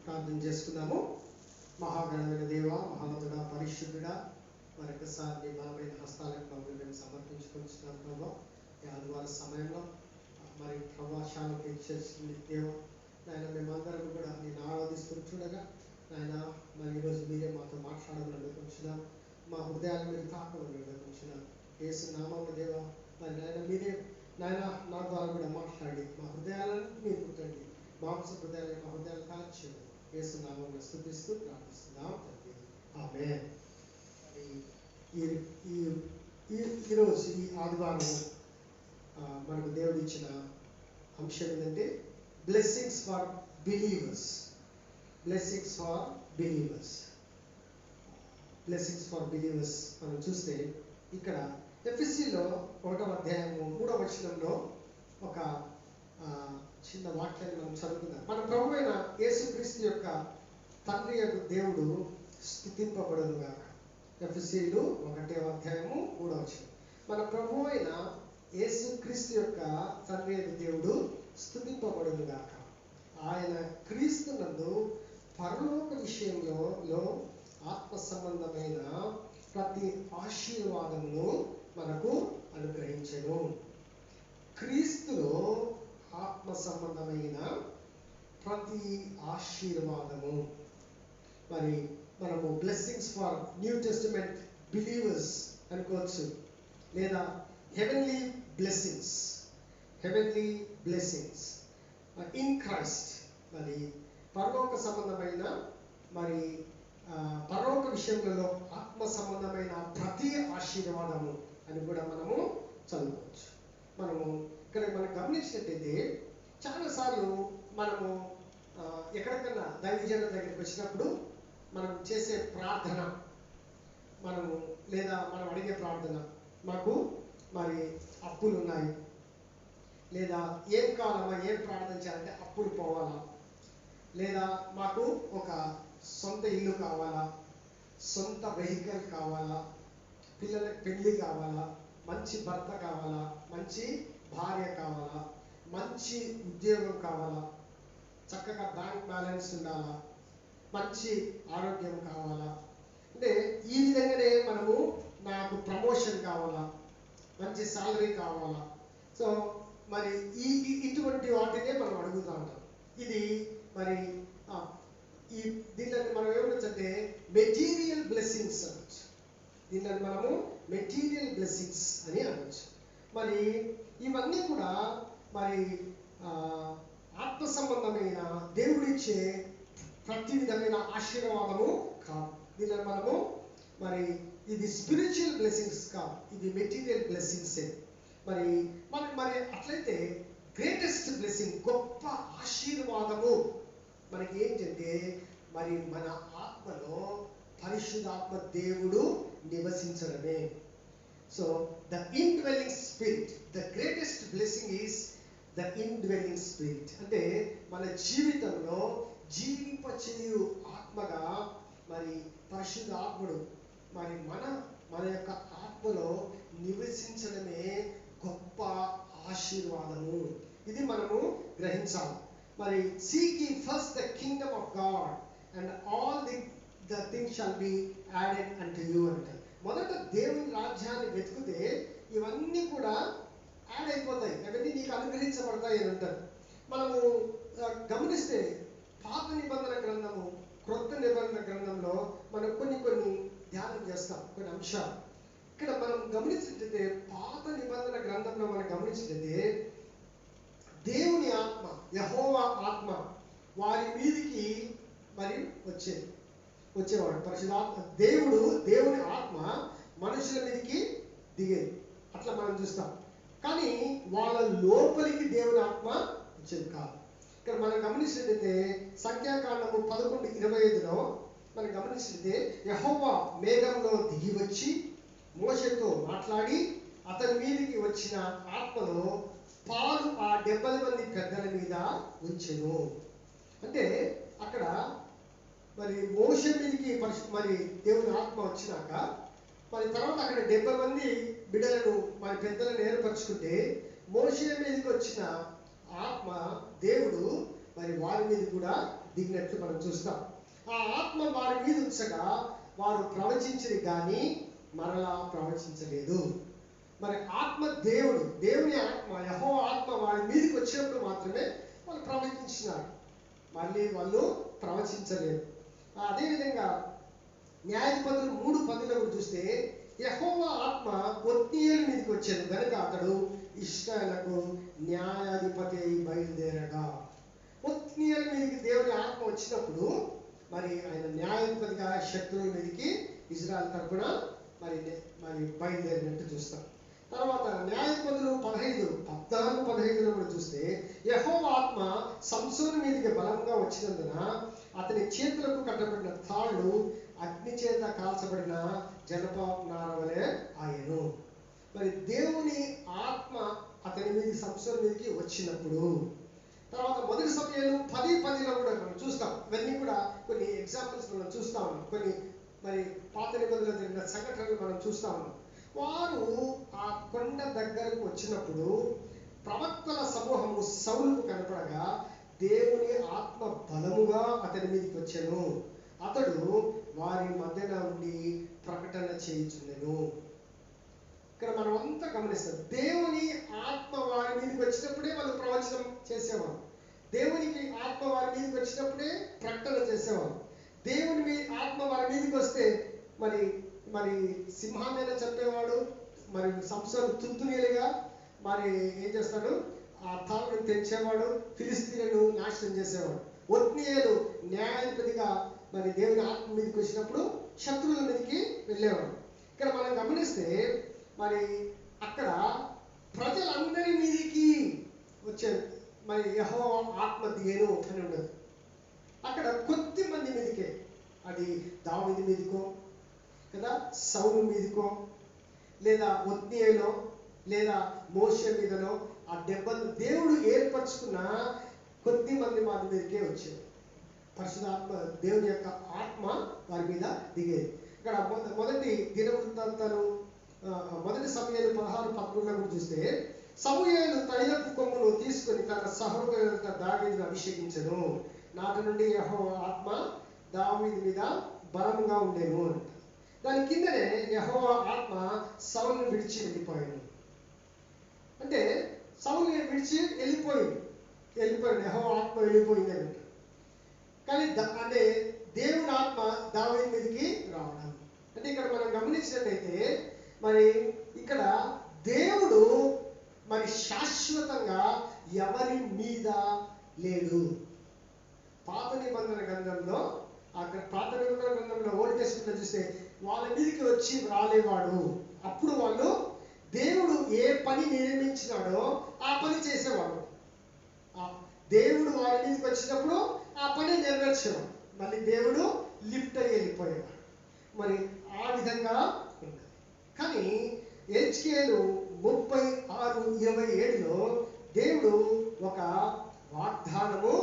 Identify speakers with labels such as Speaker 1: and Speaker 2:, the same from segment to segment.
Speaker 1: ప్రార్థన చేసుకుందాము. మహాగణమైన దేవ, మహోన్నతుడా, పరిశుద్ధుడా, మరొకసారి బలమైన హస్తాలకు మమ్మల్ని మేము సమర్పించుకుంటున్నాం ప్రభావ. ఈ ఆదివారం సమయంలో మరి ప్రవాసాలకు ఇచ్చేసింది దేవ నాయన, మేమందరం కూడా నేను ఆరాధిస్తుండగా నాయన మరి ఈరోజు మీరే మాతో మాట్లాడమని వేడుకుంటున్నాం. మా హృదయాన్ని మీరు తాకమని వేడుకుంటున్నాం. యేసు నామమున దేవ మరి నాయన మీరే నాయన నా ద్వారా కూడా మాట్లాడి మా హృదయాలను మీరు పుట్టండి, మాంస హృదయాన్ని మా హృదయాలు కాల్చండి. యేసు నామమున స్తుతిస్తూ ప్రార్థిస్తున్నాం తండ్రి, ఆమేన్. ఈరోజు ఈ ఆదివారం మనకు దేవుడు ఇచ్చిన అంశం ఏంటంటే blessings for believers. Blessings for believers. Blessings for believers మనం చూస్తే ఇక్కడ ఎఫెసీలో 1వ అధ్యాయము 3వ వచనంలో ఒక చిన్న వాక్యాన్ని మనం చదువుకుందాం. మన ప్రభు అయిన యేసుక్రీస్తు యొక్క తండ్రి యొక్క దేవుడు స్తుతింపబడును గాక. ఎఫెసీలు 1వ అధ్యాయము 3వ వచనం. మన ప్రభు అయిన యేసుక్రీస్తు యొక్క తండ్రి యొక్క దేవుడు స్తుతింపబడును గాక. ఆయన క్రీస్తునందు పరలోక విషయంలో ఆత్మ సంబంధమైన ప్రతి ఆశీర్వాదమును మనకు అనుగ్రహించెను. క్రీస్తులో ఆత్మ సంబంధమైన ప్రతి ఆశీర్వాదము. మరి మనము blessings for new testament believers అనుకోవచ్చు, లేదా heavenly blessings. Heavenly blessings in Christ. మరి పరలోక సంబంధమైన మరి పరలోక విషయంలో ఆత్మ సంబంధమైన ప్రతి ఆశీర్వాదము అని కూడా మనము చదువుకోవచ్చు. మనము ఇక్కడ మనం గమనించినట్టయితే చాలాసార్లు మనము ఎక్కడికన్నా దైవజనుల దగ్గరికి వచ్చినప్పుడు మనం చేసే ప్రార్థన, మనము లేదా మనం అడిగే ప్రార్థన, మాకు మరి అప్పులు ఉన్నాయి, లేదా ఏం కావాలమ్మా, ఏం ప్రార్థన చేయాలంటే అప్పులు పోవాలా, లేదా మాకు ఒక సొంత ఇల్లు కావాలా, సొంత వెహికల్ కావాలా, పిల్లలకు పెళ్లి కావాలా, మంచి భర్త కావాలా, మంచి భార్య కావాలా, మంచి ఉద్యోగం కావాలా, చక్కగా బ్యాంక్ బ్యాలెన్స్ ఉండాలా, మంచి ఆరోగ్యం కావాలా, అంటే ఈ విధంగానే మనము నాకు ప్రమోషన్ కావాలా, మంచి సాలరీ కావాలా. సో మరి ఇటువంటి వాటినే మనం అడుగుతూ ఉంటాం. ఇది మరి దీనిలో మనం ఏమనొచ్చంటే మెటీరియల్ బ్లెస్సింగ్స్ అనొచ్చు. దీనిలో మనము మెటీరియల్ బ్లెస్సింగ్స్ అని అనొచ్చు. మరి ఇవన్నీ కూడా మరి ఆత్మ సంబంధమైన దేవుడిచ్చే ప్రతి విధమైన ఆశీర్వాదము కాదు. దీనిలో మనము మరి ఇది స్పిరిచువల్ బ్లెస్సింగ్స్ కాదు, ఇది మెటీరియల్ బ్లెస్సింగ్సే. మరి అట్లయితే గ్రేటెస్ట్ బ్లెస్సింగ్, గొప్ప ఆశీర్వాదము మనకి ఏంటంటే మరి మన ఆత్మలో పరిశుద్ధాత్మ దేవుడు నివసించడమే. So the indwelling spirit, the greatest blessing is the indwelling spirit. అంటే మన జీవితంలో జీవింపచేయు ఆత్మగా మరి పరిశుద్ధాత్ముడు మరి మన యొక్క ఆత్మలో నివసించడమే గొప్ప ఆశీర్వాదము. ఇది మనము గ్రహించాలి. మరి seek ye first the kingdom of God and all the things shall be added unto you అంటారు. మొదట దేవుని రాజ్యాన్ని వెతికితే ఇవన్నీ కూడా యాడ్ అయిపోతాయి, అవన్నీ నీకు అనుగ్రహించబడతాయి అని అంటారు. మనము గమనిస్తే పాత నిబంధన గ్రంథము, క్రొత్త నిబంధన గ్రంథంలో మనం కొన్ని ధ్యానం చేస్తాం, కొన్ని అంశాలు. ఇక్కడ మనం గమనించినట్లయితే పాత నిబంధన గ్రంథంలో మనం గమనించినట్లయితే దేవుని ఆత్మ, యెహోవా ఆత్మ వారి మీదికి మరి వచ్చేవాడు. పరిశుద్ధాత్మ దేవుని ఆత్మ మనుషుల మీదకి దిగేది, అట్లా మనం చూస్తాం. కానీ వాళ్ళ లోపలికి దేవుని ఆత్మ వచ్చేది కాదు. ఇక్కడ మనం గమనించినట్లయితే సంఖ్యాకాండము 11:25లో మనం గమనించినట్లయితే యెహోవా మేఘంలో దిగి వచ్చి మోషేతో మాట్లాడి అతని మీదకి వచ్చిన ఆత్మలో పాలు ఆ 70 మంది పెద్దల మీద ఉంచెను. అంటే అక్కడ మరి మోషే మీదకి మరి దేవుని ఆత్మ వచ్చినాక మరి తర్వాత అక్కడ 70 మంది బిడ్డలను మరి పెద్దలను ఏర్పరచుకుంటే మోషే మీదకి వచ్చిన ఆత్మ దేవుడు మరి వారి మీద కూడా దిగినట్లు మనం చూస్తాం. ఆ ఆత్మ వారి మీద ఉంచగా వారు ప్రవచించిరి కానీ మరలా ప్రవచించలేదు. మరి ఆత్మ దేవుని ఆత్మ, యెహోవా ఆత్మ వారి మీదకి వచ్చినప్పుడు మాత్రమే వాళ్ళు ప్రవచించినారు, మళ్ళీ వాళ్ళు ప్రవచించలేదు. అదేవిధంగా న్యాయాధిపతులు 3:10 చూస్తే యెహోవా ఆత్మ ఒత్నీయేలు మీదకి వచ్చాడు కనుక అతడు ఇశ్రాయేలుకు న్యాయాధిపతి అయి బయలుదేరగా. ఒత్నీయేలు మీదకి దేవుని ఆత్మ వచ్చినప్పుడు మరి ఆయన న్యాయాధిపతిగా శత్రువుల మీదకి ఇజ్రాయెల్ తరపున మరి బయలుదేరినట్టు చూస్తాం. తర్వాత న్యాయాధిపతులు 14:15 కూడా చూస్తే యెహోవా ఆత్మ సంసోను మీదకి బలంగా వచ్చినందున అతని చేతులకు కట్టబడిన తాళ్ళు అగ్ని చేత కాల్చబడిన జనపనార వలె ఆయను. మరి దేవుని ఆత్మ అతని మీద సంసోను మీదకి వచ్చినప్పుడు, తర్వాత మొదటి సమయాలు 10:10 కూడా మనం చూస్తాం. ఇవన్నీ కూడా కొన్ని ఎగ్జాంపుల్స్ మనం చూస్తా ఉన్నాం. కొన్ని మరి పాత నిబంధనలో జరిగిన సంఘటనలు మనం చూస్తా ఉన్నాం. వారు ఆ కొండ దగ్గరకు వచ్చినప్పుడు ప్రవక్తల సమూహము సౌలుకు కనపడగా దేవుని ఆత్మ బలముగా అతని మీదకి వచ్చెను. అతడు వారి మధ్యన ఉండి ప్రకటన చేయుచుండెను. ఇక్కడ మనం అంతా గమనిస్తాం, దేవుని ఆత్మ వారి మీదకి వచ్చినప్పుడే వాళ్ళు ప్రవచనం చేసేవారు. దేవునికి ఆత్మ వారి మీదకి వచ్చినప్పుడే ప్రకటన చేసేవారు. దేవుని ఆత్మ వారి మీదకి వస్తే మరి మరి సింహాన్నైనా చంపేవాడు, మరి సంసోను తుత్తునీలుగా మరి ఏం చేస్తాడు, ఆ తాళ్ళను తెంచేవాడు, ఫిలిస్తీయులను నాశనం చేసేవాడు. ఒత్నీయేలు న్యాయాధిపతిగా మరి దేవుని ఆత్మ మీదకి వచ్చినప్పుడు శత్రువుల మీదకి వెళ్ళేవాడు. ఇక్కడ మనం గమనిస్తే మరి అక్కడ ప్రజలందరి మీదకి వచ్చే మరి యెహోవా ఆత్మ దిగేను అని ఉండదు. అక్కడ కొద్ది మంది మీదకే, అది దావీదు మీదకో కదా, సౌలు మీదకో, లేదా ఒత్నీయేలో, లేదా మోషే మీదనో ఆ దెబ్బలు దేవుడు ఏర్పరచుకున్న కొద్ది మంది వారి మీదకే వచ్చేది. పరిశుద్ధాత్మ దేవుని యొక్క ఆత్మ వారి మీద దిగేది. ఇక్కడ మొదటి దినవృత్తాంతాలు మొదటి సమయాలు 16:13 చూస్తే సమూయేలు తైలపు కొమ్మును తీసుకొని తన సహోదరుల దావీదును అభిషేకించెను. నాటి నుండి యెహోవా ఆత్మ దావీదు మీద బలంగా ఉండేను అంట. దాని కిందనే యెహోవా ఆత్మ సౌలును విడిచి వెళ్ళిపోయాను. అంటే సౌలుని విడిచి వెళ్ళిపోయింది, యెహోవా ఆత్మ వెళ్ళిపోయింది అంట. కానీ అంటే దేవుని ఆత్మ దావీదు మీదకి రావడం అంటే ఇక్కడ మనం గమనించినట్లయితే మరి ఇక్కడ దేవుడు మరి శాశ్వతంగా ఎవరి మీద లేడు. పాత నిబంధన గ్రంథంలో అక్కడ పాత నిబంధన గ్రంథంలో ఓల్డ్ టెస్టమెంట్ చూస్తే వాళ్ళ మీదకి వచ్చి రాలేవాడు. అప్పుడు వాళ్ళు దేవుడు ఏ పని నిర్మించినాడో ఆ పని చేసేవాడు. దేవుడు వారి మీదకి వచ్చినప్పుడు ఆ పని నెరవేర్చేవాడు, మళ్ళీ దేవుడు లిఫ్ట్ అయ్యి వెళ్ళిపోయేవాడు. మరి ఆ విధంగా ఉంది. కానీ హెచ్కేలు 36:27 దేవుడు ఒక వాగ్దానము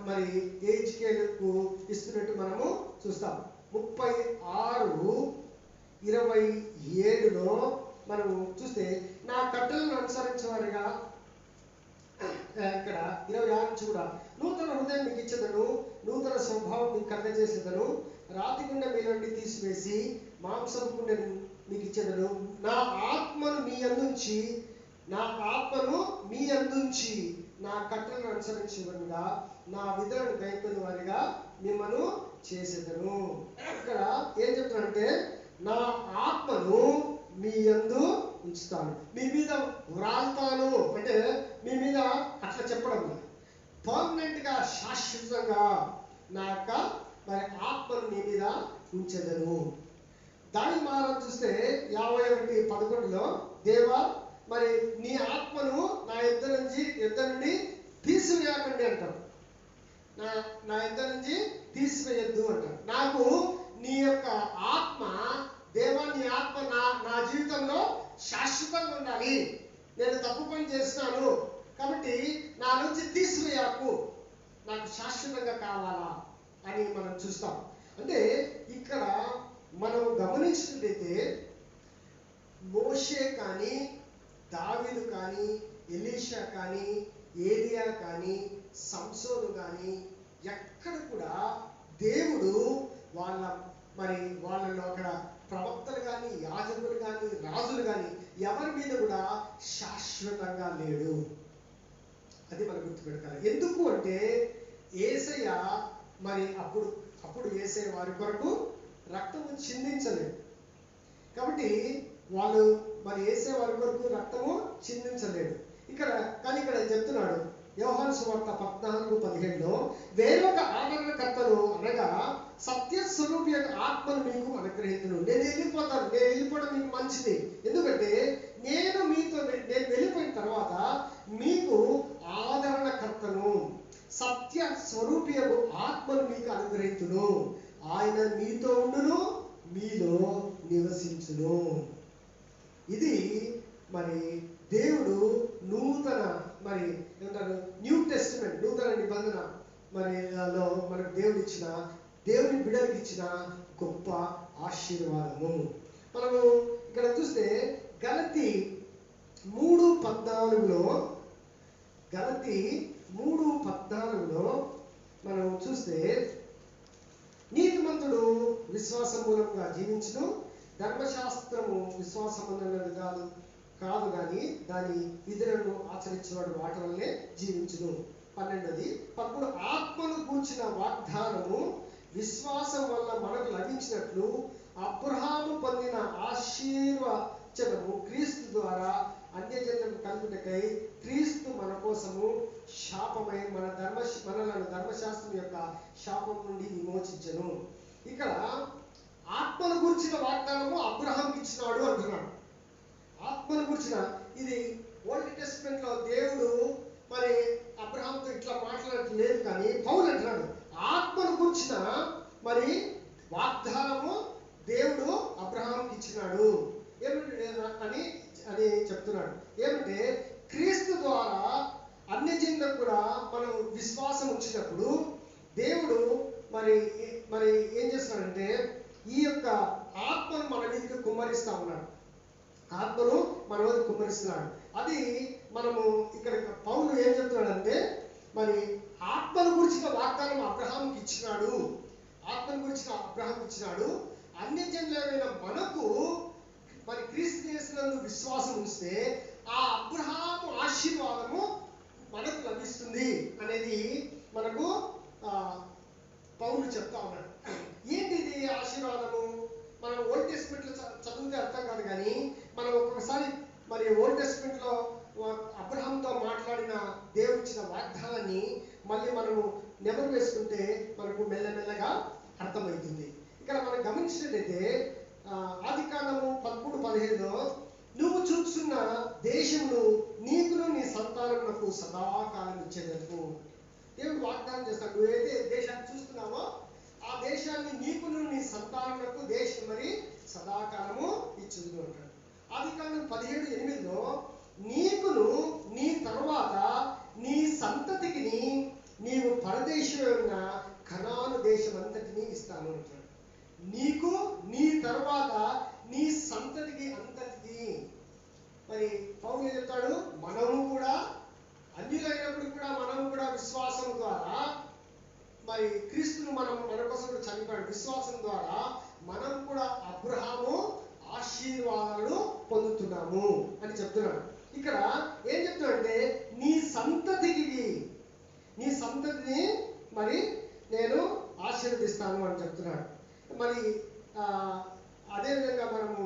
Speaker 1: మరి హెచ్కేలుకు ఇస్తున్నట్టు మనము చూస్తాం. 36:27 మనము చూస్తే నా కట్టలను అనుసరించేవారుగా, ఇక్కడ 26 నుంచి కూడా నూతన హృదయం మీకు ఇచ్చేదను, నూతన స్వభావం మీకు కలగజేసేదను, రాతి గుండె మీ నుండి తీసివేసి మాంసపు గుండెను మీకు ఇచ్చేదను, నా ఆత్మను మీ అందుంచి నా కట్టలను అనుసరించేవారుగా, నా విధులను గైకొని వారిగా మిమ్మల్ని చేసేదను. ఇక్కడ ఏం చెప్తానంటే నా ఆత్మను మీ యందు ఉంచుతాను, మీ మీద వ్రాలుతాను అంటే మీ మీద అట్లా చెప్పడం పర్మనెంట్ గా శాశ్వతంగా నా యొక్క మరి ఆత్మను మీ మీద ఉంచెదను. దాని మహారాజు చూస్తే 51:11 దేవా మరి నీ ఆత్మను నా యుద్ధ నుండి తీసివేయకండి అంటారు. నా యుద్ధ నుంచి తీసివేయద్దు అంటారు. నాకు నీ యొక్క ఆత్మ దేవా, నీ ఆత్మ నా జీవితంలో శాశ్వతంగా ఉండాలి. నేను తప్పు పని చేస్తున్నాను కాబట్టి నా నుంచి తీసివేయకు, నాకు శాశ్వతంగా కావాలా అని మనం చూస్తాం. అంటే ఇక్కడ మనం గమనించినట్లయితే మోషే కానీ, దావీదు కానీ, ఎలీషా కానీ, ఏలియా కానీ, సంసోను కానీ ఎక్కడ కూడా దేవుడు వాళ్ళలో అక్కడ ప్రవక్తలు కానీ, యాజకులు కానీ, రాజులు కానీ ఎవరి మీద కూడా శాశ్వతంగా లేడు. అది మనం గుర్తుపెట్టాలి. ఎందుకు అంటే యేసయ్య అప్పుడు యేసయ్య వారి కొరకు రక్తము చిందించలేదు కాబట్టి వాళ్ళు యేసయ్య వారి కొరకు రక్తము చిందించలేదు. ఇక్కడ చెప్తున్నాడు యోహాను సువార్త 14:17లో, వేరొక ఆదరణకర్తను అనగా సత్య స్వరూపి యొక్క ఆత్మను మీకు అనుగ్రహించును. నేను వెళ్ళిపోవడం మీకు మంచిది. ఎందుకంటే నేను వెళ్ళిపోయిన తర్వాత మీకు ఆదరణకర్తను, సత్య స్వరూపి యొక్క ఆత్మను మీకు అనుగ్రహించును. ఆయన మీతో ఉండును, మీలో నివసించును. ఇది దేవుడు నూతన న్యూ టెస్టిమెంట్, నూతన నిబంధన మనకు దేవుని బిడ్డలకు ఇచ్చిన గొప్ప ఆశీర్వాదము. మనము ఇక్కడ చూస్తే గలతీ 3:14లో మనం చూస్తే, నీతిమంతుడు విశ్వాసం మూలంగా జీవించును, ధర్మశాస్త్రము విశ్వాసమున్నది కాదు కానీ దాని విధులను ఆచరించేవాడు వాటి వల్లే జీవించును. 12 ఆత్మను కూర్చిన వాగ్దానము విశ్వాసం వల్ల మనకు లభించినట్లు అబ్రహాము పొందిన ఆశీర్వచనము క్రీస్తు ద్వారా అన్యజనులకు కలుగుటకై క్రీస్తు మన కోసము శాపమై మనలను ధర్మశాస్త్రం యొక్క శాపం నుండి విమోచించెను. ఇక్కడ ఆత్మను కూర్చిన వాగ్దానము అబ్రహాంకి ఇచ్చినాడు అంటున్నాడు. ఆత్మను కూర్చిన, ఇది ఓల్డ్ టెస్టిమెంట్ లో దేవుడు అబ్రహాంతో ఇట్లా మాట్లాడటం లేదు, కానీ పౌలు అంటున్నాడు ఆత్మను కూర్చిన వాగ్దానము దేవుడు అబ్రహాంకి ఇచ్చినాడు అని చెప్తున్నాడు. ఏమంటే క్రీస్తు ద్వారా అన్యజనులకు కూడా మనం విశ్వాసం వచ్చినప్పుడు దేవుడు ఏం చేస్తున్నాడంటే ఈ యొక్క ఆత్మను మన మీదకి కుమ్మరిస్తా ఉన్నాడు. ఆత్మను మన మీద కుమ్మరిస్తున్నాడు. అది మనము ఇక్కడ పౌలు ఏం చెప్తున్నాడంటే ఆత్మను గురించిన వాగ్దానం అబ్రహాంకి ఇచ్చినాడు. అన్యజనులైన మనకు క్రీస్తు యేసునందు విశ్వాసం ఉంచితే ఆ అబ్రహాము ఆశీర్వాదము మనకు లభిస్తుంది అనేది మనకు పౌలు చెప్తా ఉన్నాడు. ఏంటి ఇది ఆశీర్వాదము? మనం ఓల్డ్ టెస్ట్మెంట్ లో చదివితే అర్థం కాదు, కానీ మనం ఒక్కొక్కసారి ఓల్డ్ టెస్ట్మెంట్ లో అబ్రహాంతో మాట్లాడిన దేవుడు ఇచ్చిన వాగ్దానాన్ని మళ్ళీ మనము నెమరు వేసుకుంటే మనకు మెల్లమెల్లగా అర్థమవుతుంది. ఇక్కడ మనం గమనించినట్లయితే ఆదికాండము 13:15లో, నువ్వు చూస్తున్న దేశమును నీకును నీ సంతానమునకు సదాకాలం ఇచ్చేందుకు దేవుడు వాగ్దానం చేస్తాడు. నువ్వైతే దేశాన్ని చూస్తున్నావో ఆ దేశాన్ని నీకును నీ సంతానమునకు దేశం సదాకాలము ఇచ్చును అంటాడు. ఆదికాండం 17:8లో, నీకును నీ తరువాత నీ సంతతికి నీవు పరదేశమైన కనాను దేశం అంతటిని ఇస్తాను అంటాడు. నీకు నీ తరువాత నీ సంతతికి అంతటికి. పౌలు ఏం చెప్తాడు? మనము కూడా అన్యులైనప్పుడు కూడా మనము కూడా విశ్వాసం ద్వారా క్రీస్తును మన కోసం కూడా చనిపోయాడు. విశ్వాసం ద్వారా మనం కూడా అబ్రహాము ఆశీర్వాదాలను పొందుతున్నాము అని చెప్తున్నాడు. ఇక్కడ ఏం చెప్తున్నాడంటే నీ సంతతిని నేను ఆశీర్వదిస్తాను అని చెప్తున్నాడు. అదేవిధంగా మనము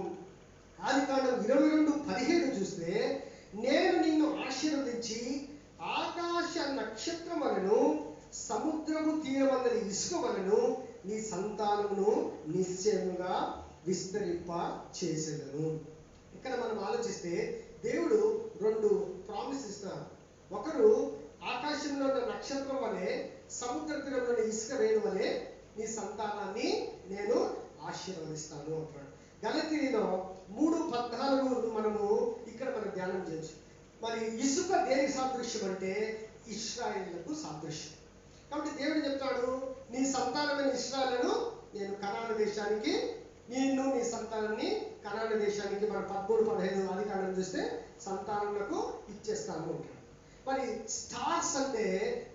Speaker 1: ఆదికాండం 22:17 చూస్తే, నేను నిన్ను ఆశీర్వదించి ఆకాశ నక్షత్రం వలెను సముద్రము తీరమందని ఇసుక వలెను నీ సంతానమును నిశ్చయముగా విస్తరింప చేసేదను. ఇక్కడ మనం ఆలోచిస్తే దేవుడు 2 ప్రామిస్ ఇస్తున్నారు. ఒకరు ఆకాశంలో ఉన్న నక్షత్రం వలె సముద్ర తీరంలోని ఇసుక రేణు వలె నీ సంతానాన్ని నేను ఆశీర్వదిస్తాను అంటున్నాడు. గలతీలో 3:14 మనము ఇక్కడ మనం ధ్యానం చేయొచ్చు. ఇసుక దేనికి సాదృశ్యం అంటే ఇశ్రాయేలులకు సాదృశ్యం. కాబట్టి దేవుడు చెప్తాడు, నీ సంతానమైన ఇశ్రాయేలును నేను కనాను దేశానికి, నిన్ను నీ సంతానాన్ని కనాను దేశానికి 13:15 ఆదికాండం చూస్తే సంతానములకు ఇచ్చేస్తాను అంటాడు. మరి స్టార్స్ అంటే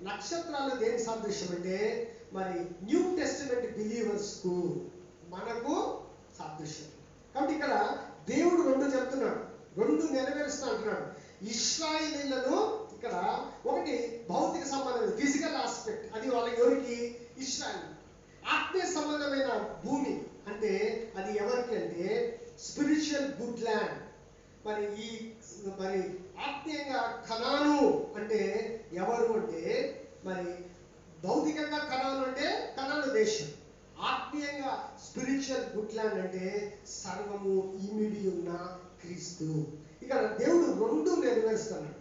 Speaker 1: నక్షత్రాలు దేని సాదృశ్యం అంటే మరి న్యూ టెస్టిమెంట్ బిలీవర్స్ కు మనకు సాదృశ్యం. కాబట్టి ఇక్కడ దేవుడు రెండు చెప్తున్నాడు, రెండు నెరవేరుస్తా అంటున్నాడు. ఇశ్రాయేలీయులను ఇక్కడ ఒకటి భౌతిక సంబంధం ఫిజికల్ ఆస్పెక్ట్, అది వాళ్ళకి ఎవరికి? ఇశ్రాయేలు. ఆత్మీయ సంబంధమైన భూమి అంటే అది ఎవరికి అంటే స్పిరిచువల్ గుడ్ ల్యాండ్. మరి ఈ మరి ఆత్మీయంగా కనాను అంటే ఎవరు అంటే మరి భౌతికంగా కనాను అంటే కనాను దేశం, ఆత్మీయంగా స్పిరిచువల్ గుడ్ ల్యాండ్ అంటే సర్వము ఇమిడి ఉన్న క్రీస్తు. ఇక్కడ దేవుడు రెండు నెరవేరుస్తున్నాడు.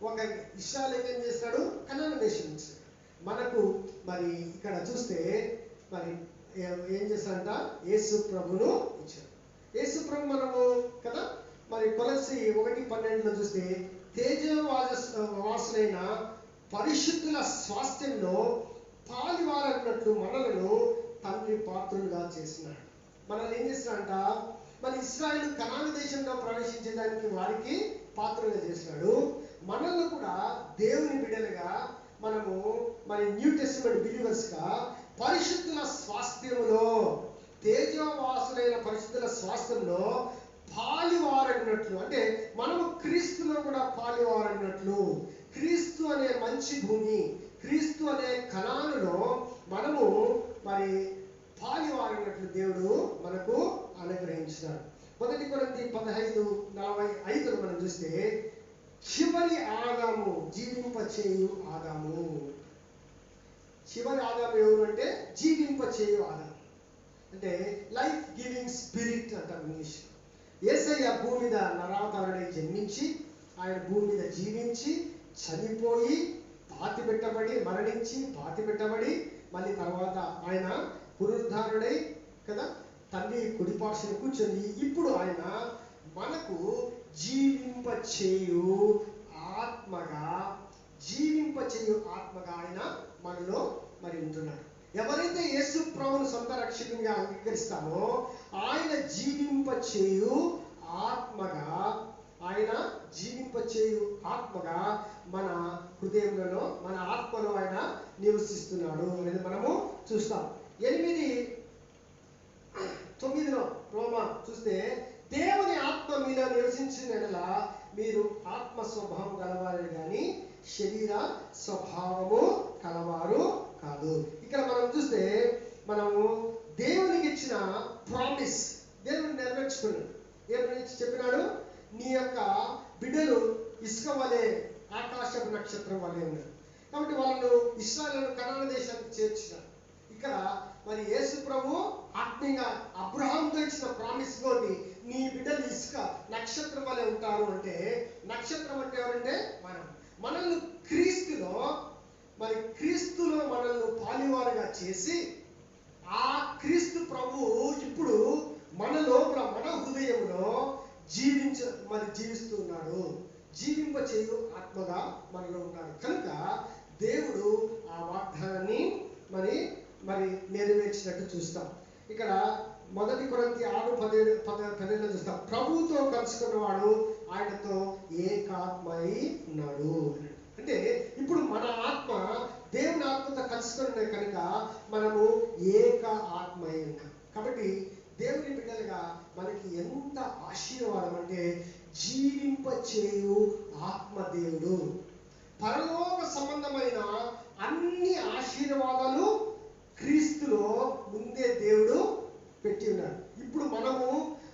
Speaker 1: ఒక ఇశ్రాయేలుకి ఏం చేస్తాడు? కనాను దేశం ఇచ్చాడు. మనకు మరి ఇక్కడ చూస్తే మరి ఏం చేస్తాడంట? యేసు ప్రభును ఇచ్చాడు. యేసు ప్రభు మనము కదా మరి కొలస్సీ 1:12 చూస్తే తేజవాసులైన పరిశుద్ధుల స్వాస్థ్యంలో పాలివారన్నట్లు మనలను తండ్రి పాత్రులుగా చేసినాడు. మనల్ని ఏం చేస్తున్నాడంట? మరి ఇశ్రాయేలు కనాను దేశంలో ప్రవేశించడానికి వారికి పాత్రలుగా చేసినాడు. మనల్ని కూడా దేవుని బిడ్డలుగా మనము మరి న్యూ టెస్టిమెంట్ బిలీవర్స్ గా పరిశుద్ధుల స్వాస్థ్యములో, తేజవాసులైన పరిశుద్ధుల స్వాస్థ్యంలో పాలివారగినట్లు, అంటే మనము క్రీస్తులో కూడా పాలివారగినట్లు, క్రీస్తు అనే మంచి భూమి, క్రీస్తు అనే కనానులో మనము మరి పాలివారగినట్లు దేవుడు మనకు అనుగ్రహించినాడు. 1 కొరింథీ 15:45 మనం చూస్తే చివరి ఆదాము, జీవింపచేయు ఆదాము. చివరి ఆదాము ఎవరు అంటే జీవింపచేయు ఆదాము, అంటే లైఫ్ గివింగ్ స్పిరిట్ అంటారు ఇంగ్లీష్. యేసయ్య భూమి మీద నరావతారుడై జన్మించి ఆయన భూమి మీద జీవించి చనిపోయి పాతి పెట్టబడి మరణించి పాతి పెట్టబడి మళ్ళీ తర్వాత ఆయన పునరుద్ధారుడై కదా తండ్రి కుడిపార్శ్వన కూర్చొని ఇప్పుడు ఆయన మనకు జీవింపచేయు ఆత్మగా ఆయన మనలో మరి ఉంటున్నాడు. ఎవరైతే యేసు ప్రభువును సొంత రక్షకునిగా అంగీకరిస్తామో ఆయన జీవింపచేయు ఆత్మగా, ఆయన జీవింపచేయు ఆత్మగా మన హృదయంలో, మన ఆత్మలో ఆయన నివసిస్తున్నాడు అనేది మనము చూస్తాం. 8:9 రోమా చూస్తే దేవుని ఆత్మ మీలో నివసించిన ఎడలా మీరు ఆత్మ స్వభావం గలవారే కానీ శరీర స్వభావము కలవారు కాదు. ఇక్కడ మనం చూస్తే మనము దేవునికి ఇచ్చిన ప్రామిస్ దేవుడు నెరవేర్చుకున్నాడు. ఏమని చెప్పినాడు? నీ యొక్క బిడ్డలు ఇసుక వలె ఆకాశపు నక్షత్రం వలె ఉన్నారు. కాబట్టి వాళ్ళు ఇశ్రాయేలును కనాను దేశానికి చేర్చినారు. ఇక్కడ మరి యేసు ప్రభు ఆత్మీయంగా అబ్రహాంతో ఇచ్చిన ప్రామిస్ తోటి నీ బిడ్డలు ఇసుక నక్షత్రం వలె ఉంటారు అంటే, నక్షత్రం అంటే ఎవరంటే మనల్ని క్రీస్తులో మనల్ని పాలివారుగా చేసి ఆ క్రీస్తు ప్రభు ఇప్పుడు మన లోపల, మన హృదయంలో జీవిస్తున్నాడు. జీవింపచేయు ఆత్మగా మనలో ఉన్నాడు. కనుక దేవుడు ఆ వాగ్దానాన్ని మరి నెరవేర్చినట్టు చూస్తాం. ఇక్కడ 1 కొరింథీ 6:17 చూస్తాం. ప్రభువుతో కలుసుకున్నవాడు ఆయనతో ఏకాత్మై ఉన్నాడు. అంటే ఇప్పుడు మన ఆత్మ దేవుని ఆత్మతో కలుసుకున్న కనుక మనము ఏక ఆత్మై ఉన్నాం. కాబట్టి దేవుని బిడ్డలుగా మనకి ఎంత ఆశీర్వాదం అంటే జీవింపచేయు ఆత్మదేవుడు. పరలోక సంబంధమైన అన్ని ఆశీర్వాదాలు క్రీస్తులో ముందే దేవుడు పెట్టి ఉన్నాడు. ఇప్పుడు మనము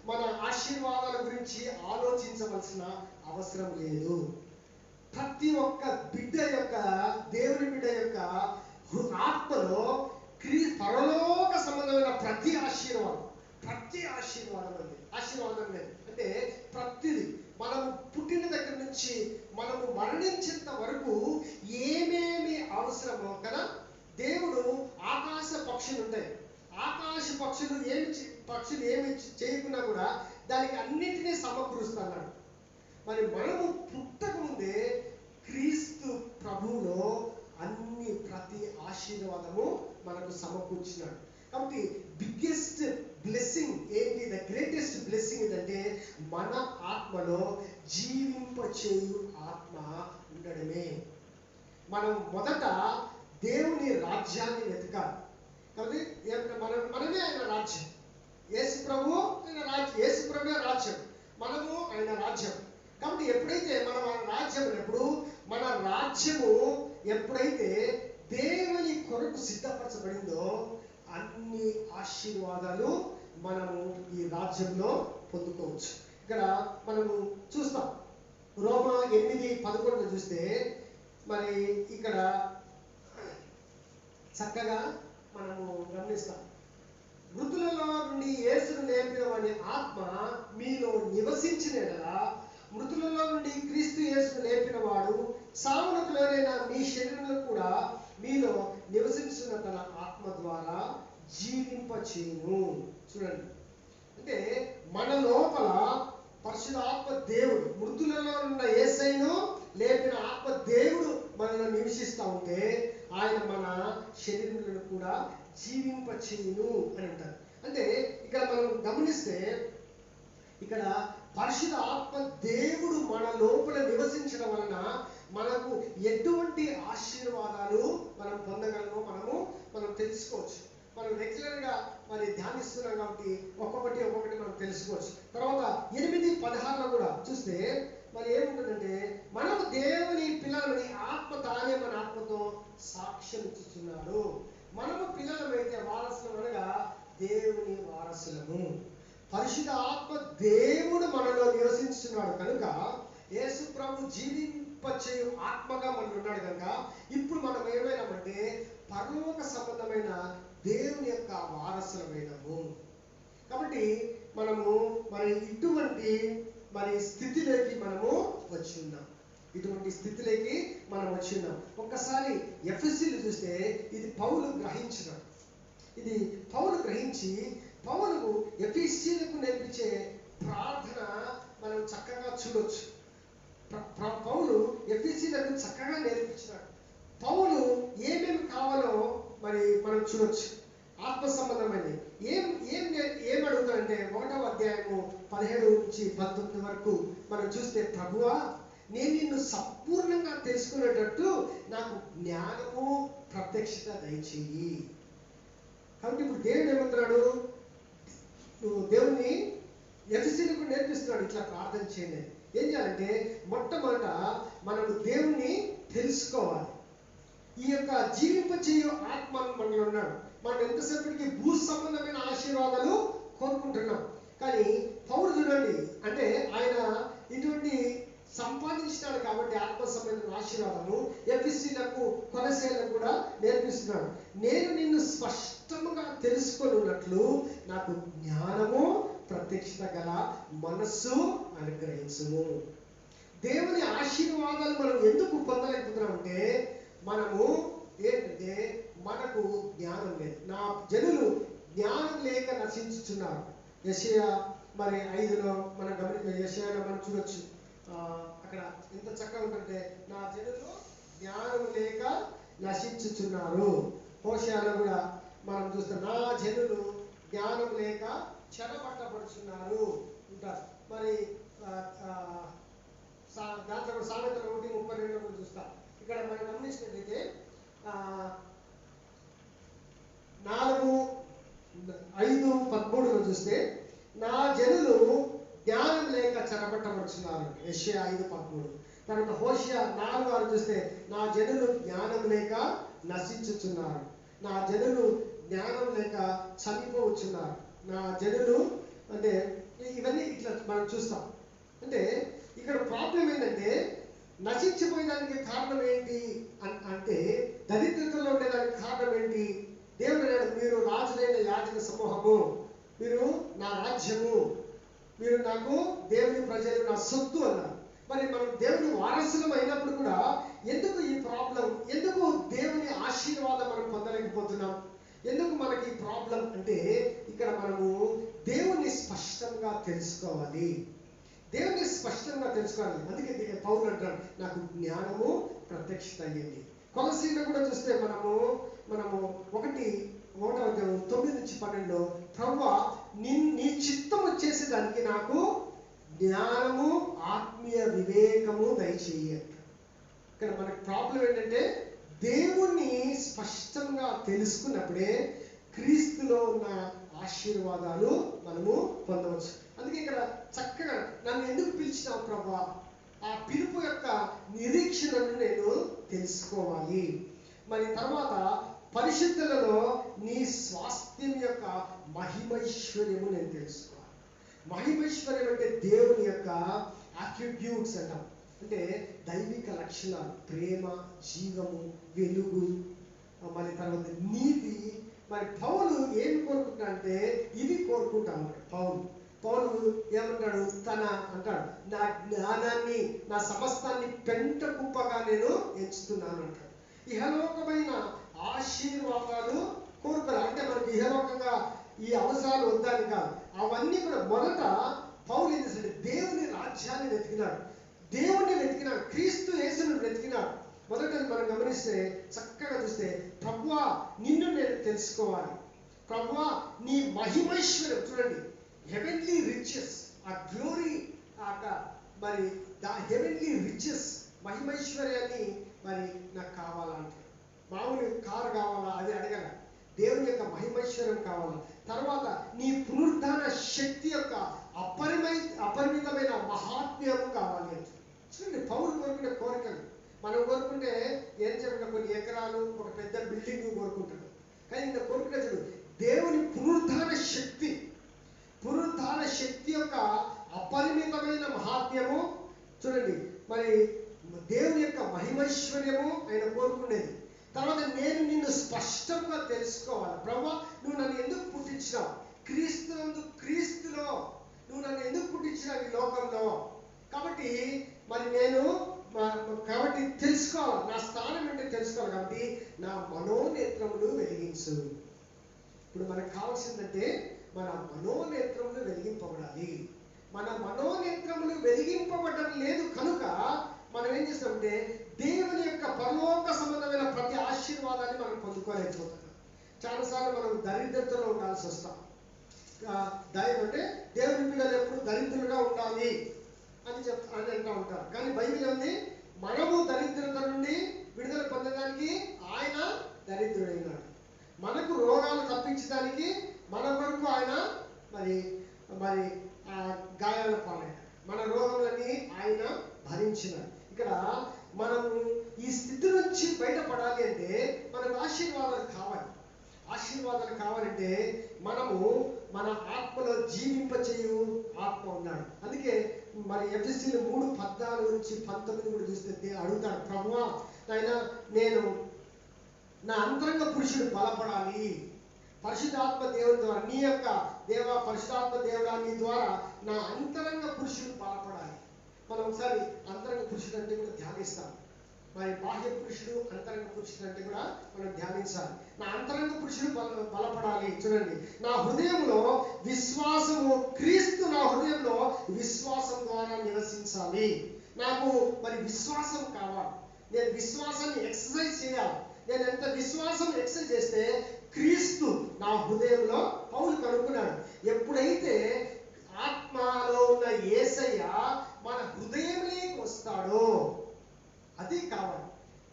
Speaker 1: మన ఆశీర్వాదాల గురించి ఆలోచించవలసిన అవసరం లేదు. ప్రతి ఒక్క బిడ్డ యొక్క, దేవుని బిడ్డ యొక్క ఆత్మలో పరలోక సంబంధమైన ప్రతి ఆశీర్వాదం లేదు. అంటే ప్రతిది మనము పుట్టిన దగ్గర నుంచి మనము మరణించేంత వరకు ఏమేమి అవసరమో కదా, దేవుడు ఆకాశ పక్షులు ఉంటాయి, ఆకాశ పక్షులు ఏమి చేయకున్నా కూడా దానికి అన్నిటినీ సమకూరుస్తున్నాడు. మరి మనము పుట్టక ముందే క్రీస్తు ప్రభువులో ప్రతి ఆశీర్వాదము మనకు సమకూర్చినాడు. కాబట్టి బిగ్గెస్ట్ బ్లెస్సింగ్ ఏంటి? ద గ్రేటెస్ట్ బ్లెస్సింగ్ ఏంటంటే మన ఆత్మలో జీవింపచేయు ఆత్మ ఉండడమే. మనం మొదట దేవుని రాజ్యాన్ని వెతకాలి. కాబట్టి మనమే ఆయన రాజ్యం. యేసు ప్రభు ఆయన రాజ్యం, యేసు ప్రభువే రాజ్యం, మనము ఆయన రాజ్యం. కాబట్టి ఎప్పుడైతే మనం ఆ రాజ్యం ఉన్నప్పుడు, మన రాజ్యము ఎప్పుడైతే దేవుని కొరకు సిద్ధపరచబడిందో అన్ని ఆశీర్వాదాలు మనము ఈ రాజ్యంలో పొందుకోవచ్చు. ఇక్కడ మనము చూస్తాం, రోమా 8:11 చూస్తే మరి ఇక్కడ చక్కగా మనము గమనిస్తాం. మృతులలో నుండి యేసును లేపిన వాని ఆత్మ మీలో నివసించిన యెడల, మృతులలో నుండి క్రీస్తు యేసును లేపిన వాడు సావునకు లోనైన మీ శరీరంలో కూడా మీలో నివసించిన తన ఆత్మ ద్వారా జీవింపచేయును. చూడండి, అంటే మన లోపల పరిశుద్ధాత్మ దేవుడు, మృతులలో ఉన్న యేసయ్యను లేపిన ఆత్మ దేవుడు మనలో నివసిస్తూ ఉంటే ఆయన మన శరీరంలో కూడా జీవింపచేయును అని అంటారు. అంటే ఇక్కడ మనం గమనిస్తే ఇక్కడ పరిశుద్ధ ఆత్మ దేవుడు మన లోపల నివసించడం వలన మనకు ఎటువంటి ఆశీర్వాదాలు మనం పొందగలమో మనం తెలుసుకోవచ్చు. మనం రెగ్యులర్గా మరి ధ్యానిస్తున్నాం కాబట్టి ఒక్కొక్కటి మనం తెలుసుకోవచ్చు. తర్వాత 8:16 కూడా చూస్తే మరి ఏముంటుందంటే, మనము దేవుని పిల్లలని ఆత్మ తానే మన ఆత్మతో సాక్ష్యం ఇచ్చుచున్నాడు. మనము పిల్లలమైతే వారసులం, అనగా దేవుని వారసులము. పరిశుద్ధ ఆత్మ దేవుడు మనలో నివసించున్నాడు కనుక, యేసు ప్రభు జీవింపచేయు ఆత్మగా మనలో ఉన్నాడు కనుక ఇప్పుడు మనం ఏమైనామంటే పరలోక సంబంధమైన దేవుని యొక్క వారసులమైనము. కాబట్టి మనము మరి ఇటువంటి మరి స్థితిలోకి మనము వచ్చి ఉన్నాం. ఒక్కసారి ఎఫెసీలు చూస్తే ఇది పౌలు గ్రహించినాడు. ఇది పౌలు గ్రహించి పౌలు ఎఫెసీలకు నేర్పించే ప్రార్థన మనం చక్కగా చూడొచ్చు. పౌలు ఎఫెసీలకు చక్కగా నేర్పించినాడు. పౌలు ఏమేమి కావాలో మరి మనం చూడొచ్చు. ఆత్మ సంబంధమైనది ఏం అడుగుతాడంటే 1వ అధ్యాయము 17-19 వరకు మనం చూస్తే, ప్రభువా నేను నిన్ను సంపూర్ణంగా తెలుసుకునేటట్టు నాకు జ్ఞానము ప్రత్యక్షత దయచేయి. కాబట్టి ఇప్పుడు దేవుడు ఏమంటున్నాడు, నువ్వు దేవుణ్ణి ఎఫెసీయులకు నేర్పిస్తున్నాడు, ఇట్లా ప్రార్థన చేయండి. ఏం చేయాలంటే మొట్టమొదట మనము దేవుణ్ణి తెలుసుకోవాలి. ఈ యొక్క జీవింపచేయు ఆత్మ మనలో ఉన్నాడు. మనం ఎంతసేపటికి భూ సంబంధమైన ఆశీర్వాదాలు కోరుకుంటున్నాం, కానీ పౌలు చూడండి, అంటే ఆయన ఇటువంటి సంపాదించినాడు కాబట్టి ఆత్మ సంబంధమైన ఆశీర్వాదము ఎఫెసీయులకు కొలస్సీయులకు కూడా నేర్పిస్తున్నాడు. నేను నిన్ను స్పష్టంగా తెలుసుకొనున్నట్లు నాకు జ్ఞానము ప్రత్యక్షత గల మనస్సు అనుగ్రహించుము. దేవుని ఆశీర్వాదాలు మనం ఎందుకు పొందలేకపోతున్నామంటే, మనము ఏంటంటే మనకు జ్ఞానం లేదు. నా జనులు జ్ఞానం లేక నశించుచున్నారు. యెషయా మరి 5లో మనం యెషయాలో మనం చూడొచ్చు. అక్కడ ఎంత చక్కగా ఉంటుంటే, నా జనులు జ్ఞానం లేక నశించుచున్నారు. హోషేయలో కూడా మనం చూస్తాం, నా జనులు జ్ఞానం లేక చెరపట్టబడుచున్నారు ఉంటారు. మరి దాంట్లో కూడా సామెతలు 1:32 కూడా చూస్తాం. ఇక్కడ మనం గమనించినట్లయితే 4:5-13 చూస్తే, నా జనులు జ్ఞానం లేక చెరపట్టబడుచున్నారు. యెషయా 5:13. తర్వాత హోషేయ 4:6 చూస్తే, నా జనులు జ్ఞానం లేక నశించుచున్నారు, నా జనులు జ్ఞానం లేక చనిపోవచ్చున్నారు, నా జనులు అంటే ఇవన్నీ ఇట్లా మనం చూస్తాం. అంటే ఇక్కడ ప్రాబ్లం ఏంటంటే, నశించిపోయేదానికి కారణం ఏంటి అంటే, దరిద్రతలో ఉండేదానికి కారణం ఏంటి? దేవుడు అన్నాడు, మీరు రాజులైన యాజక సమూహము, మీరు నా రాజ్యము, మీరు నాకు దేవుని ప్రజలు, నా సొత్తు అన్నారు. మరి మనం దేవుని వారసులం అయినప్పుడు కూడా ఎందుకు ఈ ప్రాబ్లం? ఎందుకు దేవుని ఆశీర్వాదం మనం పొందలేకపోతున్నాం? ఎందుకు మనకి ఈ ప్రాబ్లం అంటే, ఇక్కడ మనము దేవుని స్పష్టంగా తెలుసుకోవాలి. అందుకే పౌలు అంటాడు, నాకు జ్ఞానము ప్రత్యక్షత అయ్యింది. కొలస్సీయులో కూడా చూస్తే మనము 1:9-12 ప్రభువా నీ చిత్తము చేసేదానికి నాకు జ్ఞానము ఆత్మీయ వివేకము దయచేయి. ఇక్కడ మనకి ప్రాబ్లం ఏంటంటే దేవుణ్ణి స్పష్టంగా తెలుసుకున్నప్పుడే క్రీస్తులో ఉన్న ఆశీర్వాదాలు మనము పొందవచ్చు. అందుకే ఇక్కడ చక్కగా నన్ను ఎందుకు పిలిచినావు ప్రభువా, ఆ పిలుపు యొక్క నిరీక్షణను నేను తెలుసుకోవాలి. మరి తర్వాత పరిశుద్ధులలో నీ స్వాస్థ్యం యొక్క మహిమైశ్వర్యము నేను తెలుసుకోవాలి. మహిమైశ్వర్యం అంటే దేవుని యొక్క అట్రిబ్యూట్స్ అంటాం, అంటే దైవిక లక్షణాలు, ప్రేమ, జీవము, వెలుగు, మరి తర్వాత నీతి. మరి పౌలు ఏమి కోరుకుంటా అంటే ఇవి కోరుకుంటా ఉంటాడు. పౌలు ఏమంటాడు, తన అంటాడు నా జ్ఞానాన్ని, నా సమస్తాన్ని పెంట కుప్పగా నేను ఎంచుతున్నాను అంటాడు. ఇహలోకమైన ఆశీర్వాదాలు కోరుకోవాలి. అంటే మనకి ఇహలోకంగా ఈ అవసరాలు వద్దని కాదు, అవన్నీ కూడా మొదట పౌలు ఏం చేశాడు, దేవుని రాజ్యాన్ని వెతికినాడు, దేవుణ్ణి వెతికినాడు, క్రీస్తు యేసును వెతికినాడు. మొదట మనం గమనిస్తే చక్కగా చూస్తే, ప్రభువా నిన్ను నేను తెలుసుకోవాలి, ప్రభువా నీ మహిమైశ్వర్యం, చూడండి హెవెన్లీ రిచెస్, ఆ గ్లోరీ, మరి హెవెన్లీ రిచెస్, మహిమైశ్వర్యాన్ని మరి నాకు కావాలంటే. మామూలు కారు కావాలా అది అడగల, దేవుని యొక్క మహిమైశ్వర్యం కావాలా. తర్వాత నీ పునరుద్ధాన శక్తి యొక్క అపరిమితమైన మహాత్మ్యము కావాలి అంటే. చూడండి పౌలు కోరుకునే కోరికలు. మనం కోరుకుంటే ఏం చెప్పిన కొన్ని ఎకరాలు, ఒక పెద్ద బిల్డింగ్ కోరుకుంటాడు. కానీ ఇంత కోరుకునే చూడు, దేవుని పునరుద్ధాన శక్తి యొక్క అపరిమితమైన మహాత్మ్యము. చూడండి మరి దేవుని యొక్క మహిమైశ్వర్యము ఆయన కోరుకునేది. తర్వాత నేను నిన్ను స్పష్టంగా తెలుసుకోవాలి. ప్రభువా నువ్వు నన్ను ఎందుకు పుట్టించినావు, క్రీస్తులో నువ్వు నన్ను ఎందుకు పుట్టించినావు ఈ లోకంలో. కాబట్టి మరి నేను తెలుసుకోవాలి, నా స్థానం ఏంటో తెలుసుకోవాలి. కాబట్టి నా మనోనేత్రములు వెలిగించు. ఇప్పుడు మనకు కావాల్సిందంటే మన మనోనేత్రములు వెలిగింపబడాలి. మన మనోనేత్రములు వెలిగింపబడడం లేదు కనుక మనం ఏం చేస్తామంటే దేవుని యొక్క పరలోక సంబంధమైన ప్రతి ఆశీర్వాదాన్ని మనం పొందుకోలేకపోతున్నాం. చాలాసార్లు మనం దరిద్రతలో ఉండాల్సి వస్తాం. అంటే దేవుని పిల్లలు ఎప్పుడు దరిద్రులుగా ఉండాలి అని అంటూ ఉంటారు. కానీ బైబిల్ ఉంది, మనము దరిద్రత నుండి విడుదల పొందడానికి ఆయన దరిద్రుడైనాడు. మనకు రోగాలు తప్పించడానికి మన కొరకు ఆయన మరి గాయాల పాలైన మన రోగములన్నీ ఆయన భరించినాడు. ఇక్కడ మనము ఈ స్థితి నుంచి బయటపడాలి అంటే మనకు ఆశీర్వాదాలు కావాలంటే మనము మన ఆత్మలో జీవింపచేయు ఆత్మ ఉన్నాడు. అందుకే మరి ఎఫెసీయులు 3:14-19 కూడా చూస్తే అడుగుతాడు, ప్రభువా నాయనా నేను నా అంతరంగ పురుషుడు బలపడాలి, పరిశుద్ధాత్మ దేవుని ద్వారా, నీ యొక్క పరిశుద్ధాత్మ దేవుడా నీ ద్వారా నా అంతరంగ పురుషుడు బలపడాలి. మనం ఒకసారి అంతరంగ పురుషుడు అంటే కూడా ధ్యానిస్తాం. మరి బాహ్య పురుషుడు, అంతరంగ పురుషుడు అంటే కూడా మనం ధ్యానించాలి. నా అంతరంగ పురుషుడు బలపడాలి. చూడండి, నా హృదయంలో విశ్వాసము, క్రీస్తు నా హృదయంలో విశ్వాసం ద్వారా నివసించాలి. నాకు మరి విశ్వాసం కావాలి, నేను విశ్వాసాన్ని ఎక్సర్సైజ్ చేయాలి. నేను ఎంత విశ్వాసం ఎక్సర్సైజ్ చేస్తే క్రీస్తు నా హృదయంలో, పౌలు కనుక్కున్నాడు, ఎప్పుడైతే ఆత్మలో ఉన్న యేసయ్య మన హృదయంలోకి వస్తాడో అది కావాలి.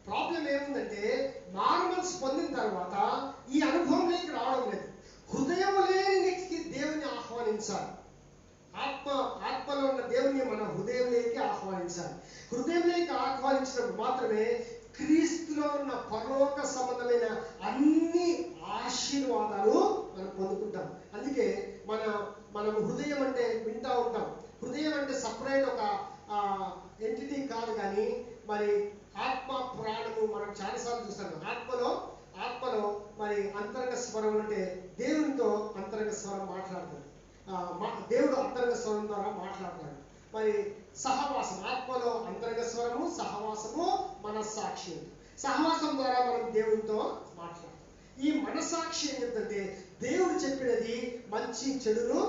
Speaker 1: ప్రాబ్లం ఏముందంటే మారుమనసు పొందిన తర్వాత ఈ అనుభవంలోకి రావడం లేదు. హృదయంలోకి దేవుని ఆహ్వానించాలి. ఆత్మలో ఉన్న దేవుని మన హృదయంలోకి ఆహ్వానించాలి. హృదయంలోకి ఆహ్వానించినప్పుడు మాత్రమే క్రీస్తులో ఉన్న పరలోక సంబంధమైన అన్ని ఆశీర్వాదాలు మనం పొందుకుంటాం. అందుకే మనం హృదయం అంటే వింటా ఉంటాం. హృదయం అంటే సపరేట్ ఒక ఎంటిటీ కాదు, కానీ మరి ఆత్మ ప్రాణము మనం చాలాసార్లు చూస్తాం. ఆత్మలో మరి అంతరంగ స్వరం అంటే దేవునితో అంతరంగ స్వరం మాట్లాడుతుంది. దేవుడు అంతరంగ స్వరం ద్వారా మాట్లాడతాడు. మరి సహవాసం, ఆత్మలో అంతరంగ స్వరము, సహవాసము, మనస్సాక్షి. సహవాసం ద్వారా మనం దేవునితో మాట్లాడతాం. ఈ మనస్సాక్షి ఏం చెప్తుంటే దేవుడు చెప్పినది మంచి చెడును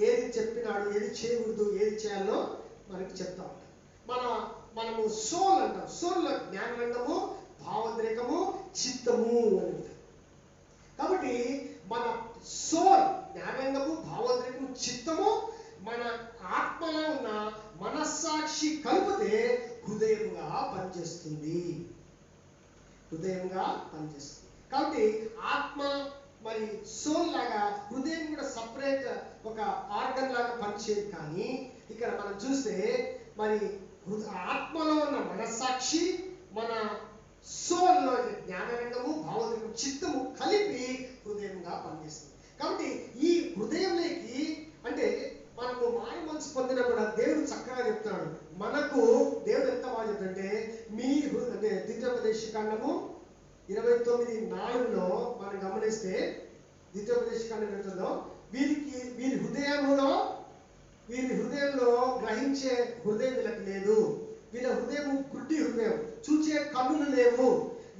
Speaker 1: ఏది చెప్పినాడు, ఏది చేయకూడదు, ఏది చేయాలో మనకి చెప్తా ఉంటాం. మనము సోల్ అంటాం. సోల్లో జ్ఞానరంగము, భావోద్రేకము, చిత్తము అని ఉంటాం. కాబట్టి మన సోల్, జ్ఞానరంగము, భావోద్రేకము, చిత్తము, మన ఆత్మలో ఉన్న మనస్సాక్షి కలిపితే హృదయముగా పనిచేస్తుంది. హృదయంగా పనిచేస్తుంది. కాబట్టి ఆత్మ మరి సోల్ లాగా హృదయం కూడా సపరేట్ ఒక ఆర్గన్ లాగా పనిచేయదు. కానీ ఇక్కడ మనం చూస్తే మరి ఆత్మలో ఉన్న మనస్సాక్షి, మన సోల్లో జ్ఞానరంగము, భావరంగము, చిత్తము కలిపి హృదయంగా పనిచేస్తుంది. కాబట్టి ఈ హృదయంలోకి అంటే మనకు మారు మనసు పొందిన కూడా దేవుడు చక్కగా చెప్తున్నాడు. మనకు దేవుడు ఎంత బాగా చెప్తుంటే మీ అంటే ద్వితీయోపదేశకాండము 29:4 మనం గమనిస్తే, ద్వితీయోపదేశకాండం ఏంటో వీరి హృదయంలో గ్రహించే హృదయం వీళ్ళకి లేదు. వీళ్ళ హృదయం గుడ్డి హృదయం, చూచే కన్నులు లేవు,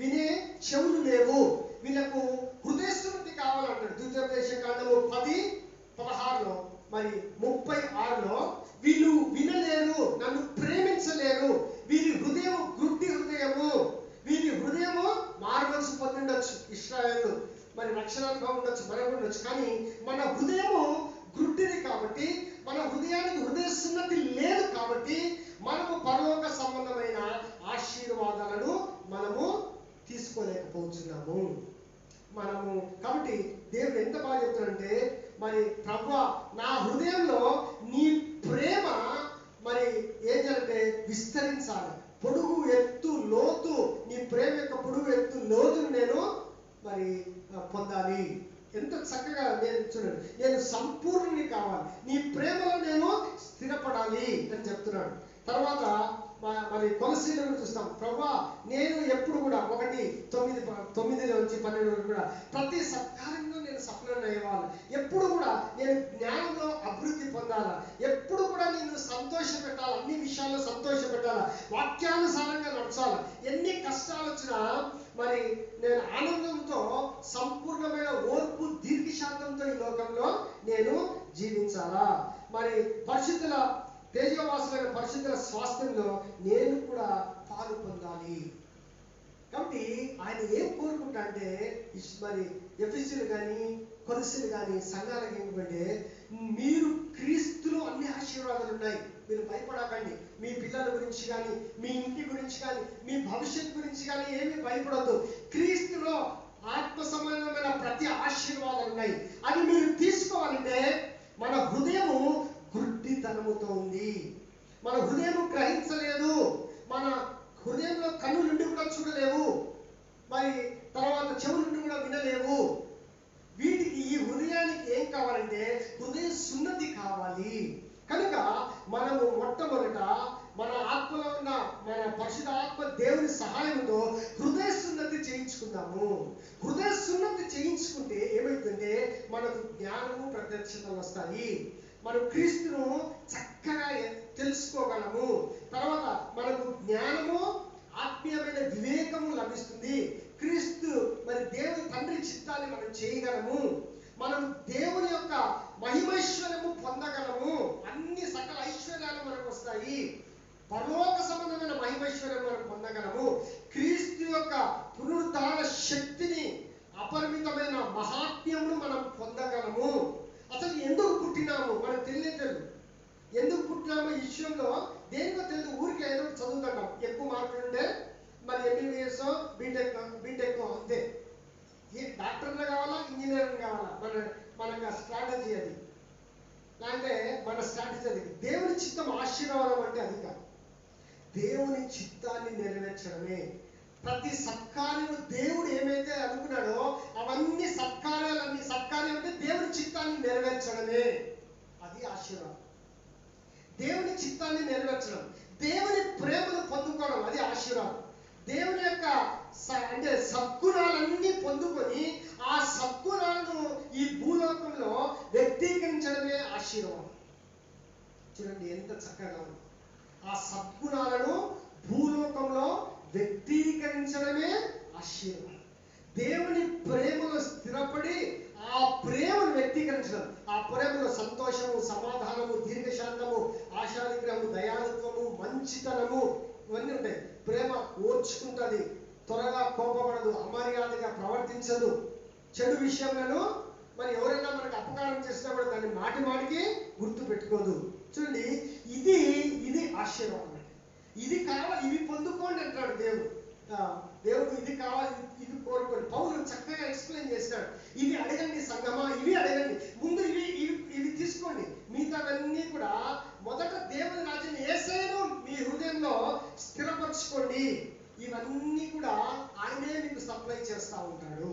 Speaker 1: వినే చెవులు లేవు. వీళ్ళకు హృదయస్థుతి కావాలంటాడు ద్వితీయోపదేశకాండము 10:16 మరి 36 వీళ్ళు వినలేరు, నన్ను ప్రేమించలేరు. వీరి హృదయం గుడ్డి హృదయము. వీరి హృదయము మారుమనసు పొంది ఉండొచ్చు, ఇశ్రాయేలు మరి రక్షణానుభవం ఉండొచ్చు, మనకు ఉండొచ్చు. కానీ మన హృదయము గుడ్డిది కాబట్టి, మన హృదయానికి హృదయ సున్నతి లేదు కాబట్టి మనము పరలోక సంబంధమైన ఆశీర్వాదాలను మనము తీసుకోలేకపోతున్నాము. కాబట్టి దేవుడు ఎంత బాగా చెప్తాడంటే, మరి ప్రభువా నా హృదయంలో నీ ప్రేమ మరి ఏం చేయాలంటే విస్తరించాలి. పొడుగు ఎత్తు లోతు, నీ ప్రేమ యొక్క పొడుగు ఎత్తు లోతును నేను మరి పొందాలి. ఎంత చక్కగా చూడండి, నేను సంపూర్ణుని కావాలి, నీ ప్రేమలో నేను స్థిరపడాలి అని చెప్తున్నాడు. తర్వాత మరి కొలసీలను చూస్తాం. ప్రభువా నేను ఎప్పుడు కూడా 1:9-12 కూడా ప్రతి సత్కార్యంలో నేను సఫలం అయ్యేవాళ్ళ, ఎప్పుడు కూడా నేను జ్ఞానంలో అభివృద్ధి పొందాలా, ఎప్పుడు కూడా నేను సంతోష పెట్టాలి, అన్ని విషయాల్లో సంతోష పెట్టాలా, వాక్యానుసారంగా నడచాలా, ఎన్ని కష్టాలు వచ్చినా మరి నేను ఆనందంతో సంపూర్ణమైన ఓర్పు దీర్ఘశాంతంతో ఈ లోకంలో నేను జీవించాలా, మరి పరిశుద్ధుల తేజవాసులైన పరిశుద్ధుల స్వాస్థ్యంలో నేను కూడా పాలు పొందాలి. కాబట్టి ఆయన ఏం కోరుకుంటా అంటే మరి ఎఫెసీలు కానీ కొలసీలు కానీ సంఘాలకు ఏంటంటే, మీరు క్రీస్తులో అన్ని ఆశీర్వాదాలు ఉన్నాయి, మీరు భయపడకండి. మీ పిల్లల గురించి కానీ, మీ ఇంటి గురించి కానీ, మీ భవిష్యత్తు గురించి కానీ ఏమీ భయపడద్దు. క్రీస్తులో ఆత్మ సంబంధమైన ప్రతి ఆశీర్వాదాలు ఉన్నాయి. అవి మీరు తీసుకోవాలంటే మన హృదయము గుడ్డితనముతో ఉంది. మన హృదయము గ్రహించలేదు, మన హృదయంలో కన్ను నుండి కూడా చూడలేవు, మరి తర్వాత చెవుల నుండి కూడా వినలేవు. వీటికి ఈ హృదయానికి ఏం కావాలంటే హృదయ సున్నతి కావాలి. కనుక మనము మొట్టమొదట మన ఆత్మలో ఉన్న మన పరిశుద్ధ ఆత్మ దేవుని సహాయంతో హృదయ సున్నతి చేయించుకుందాము. హృదయ సున్నతి చేయించుకుంటే ఏమైతుందంటే మనకు జ్ఞానము ప్రత్యక్షతలు వస్తాయి, మనం క్రీస్తును చక్కగా తెలుసుకోగలము. తర్వాత మనకు జ్ఞానము ఆత్మీయమైన వివేకము లభిస్తుంది. క్రీస్తు మరి దేవుని తండ్రి చిత్తాన్ని మనం చేయగలము. మనం దేవుని యొక్క మహిమైశ్వర్యము పొందగలము. అన్ని సకల ఐశ్వర్యాలు మనకు వస్తాయి. పరలోక సంబంధమైన మహిమైశ్వర్యం మనం పొందగలము. క్రీస్తు యొక్క పునరుద్ధార శక్తిని, అపరిమితమైన మహాత్మ్యమును మనం పొందగలము. అసలు ఎందుకు పుట్టినాము మనకు తెలియదు. ఎందుకు పుట్టినామో ఈ విషయంలో దేనికో తెలియదు. ఊరికి ఏదో చదువుతున్నాం, ఎక్కువ మార్కులు ఉంటే మరి ఎంబీబీఎస్ బీటెక్ అంతే. డాక్టర్లు కావాలా, ఇంజనీర్లు కావాలా, మనకు స్ట్రాటజీ అది. అంటే మన స్ట్రాటజీ అది. దేవుని చిత్తం ఆశీర్వాదం అంటే అది కాదు. దేవుని చిత్తాన్ని నెరవేర్చడమే. ప్రతి సత్కార్యము దేవుడు ఏమైతే అనుకున్నాడో అవన్నీ సత్కార్యం అంటే దేవుని చిత్తాన్ని నెరవేర్చడమే. అది ఆశీర్వాదం. దేవుని చిత్తాన్ని నెరవేర్చడం, దేవుని ప్రేమను పొందుకోవడం, అది ఆశీర్వాదం. దేవుని యొక్క అంటే సద్గుణాలన్నీ పొందుకొని ఆ సద్గుణాలను ఈ భూలోకంలో వ్యక్తీకరించడమే ఆశీర్వాదం. చూడండి ఎంత చక్కగా ఉంది. ఆ సద్గుణాలను భూలోకంలో వ్యక్తీకరించడమే ఆశీర్వాదం. దేవుని ప్రేమలో స్థిరపడి ఆ ప్రేమను వ్యక్తీకరించడం, ఆ ప్రేమలో సంతోషము, సమాధానము, దీర్ఘశాంతము, ఆశానిగ్రహము, దయాళుత్వము, మంచితనము ఇవన్నీ ఉంటాయి. ప్రేమ ఓర్చుకుంటుంది, త్వరగా కోపపడదు, అమర్యాదగా ప్రవర్తించదు, చెడు విషయంలో మరి ఎవరైనా మనకు అపకారం చేసినా కూడా దాన్ని మాటికి గుర్తు పెట్టుకోదు. చూడండి ఇది ఆశీర్వాదం. ఇది కావాలి, ఇవి పొందుకోండి అంటాడు దేవుడు. దేవుడు ఇది కావాలి, ఇది కోరుకోండి. పౌలు చక్కగా ఎక్స్ప్లెయిన్ చేసినాడు. ఇవి అడగండి సంగమా, ఇవి అడగండి, ముందు ఇవి ఇవి ఇవి తీసుకోండి, మిగతావన్నీ కూడా మొదట దేవుని రాజ్యాన్ని యేసయ్యను మీ హృదయంలో స్థిరపరచుకోండి. ఇవన్నీ కూడా ఆయనే మీకు సప్లై చేస్తూ ఉంటాడు.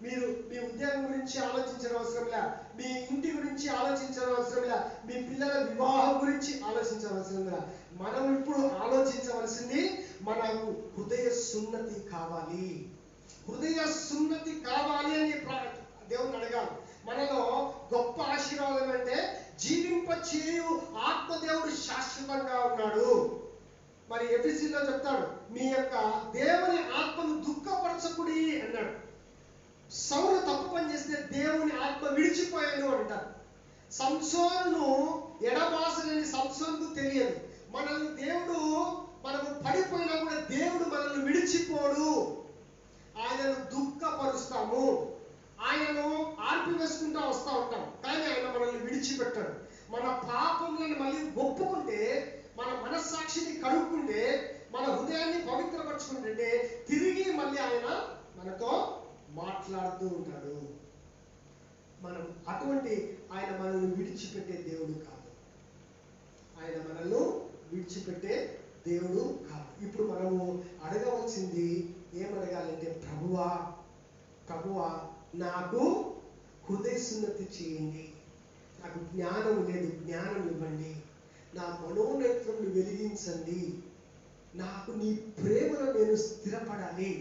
Speaker 1: మీరు మీ ఉద్యోగం గురించి ఆలోచించిన అవసరం లే, మీ ఇంటి గురించి ఆలోచించిన అవసరం లే, మీ పిల్లల వివాహం గురించి ఆలోచించవలసిన లే. మనం ఇప్పుడు ఆలోచించవలసింది మనకు హృదయ సున్నతి కావాలి. హృదయ సున్నతి కావాలి అని దేవుని అడగాలి. మనలో గొప్ప ఆశీర్వాదం అంటే జీవింపచేయు ఆత్మదేవుడు శాశ్వతంగా ఉన్నాడు. మరి ఎఫెసీలో చెప్తాడు, మీ యొక్క దేవుని ఆత్మను దుఃఖపరచకుడి అన్నాడు. సౌలు తప్పు పని చేస్తే దేవుని ఆత్మ విడిచిపోయాను అంటారు. సంసోనును ఎడబాసనని సంసోనుకు తెలియదు. మనల్ని దేవుడు, మనము పడిపోయినా కూడా దేవుడు మనల్ని విడిచిపోడు. ఆయనను దుఃఖపరుస్తాము, ఆయనను ఆర్పివేసుకుంటూ వస్తూ ఉంటాం, కానీ ఆయన మనల్ని విడిచిపెట్టాడు. మన పాపములను మళ్ళీ ఒప్పుకుంటే, మన మనస్సాక్షిని కడుక్కుంటే, మన హృదయాన్ని పవిత్రపరచుకుంటే తిరిగి మళ్ళీ ఆయన మనతో మాట్లాడుతూ ఉంటాడు. మనం అటువంటి ఆయన మనల్ని విడిచిపెట్టే దేవుడు కాదు. ఆయన మనల్ని విడిచిపెట్టే దేవుడు కాదు. ఇప్పుడు మనము అడగవలసింది ఏమడగాలంటే, ప్రభువా ప్రభువా నాకు హృదయ సున్నతి చేయండి, నాకు జ్ఞానం లేదు, జ్ఞానం ఇవ్వండి, నా మనోనేత్రమును వెలిగించండి, నాకు నీ ప్రేమలో నేను స్థిరపడాలి,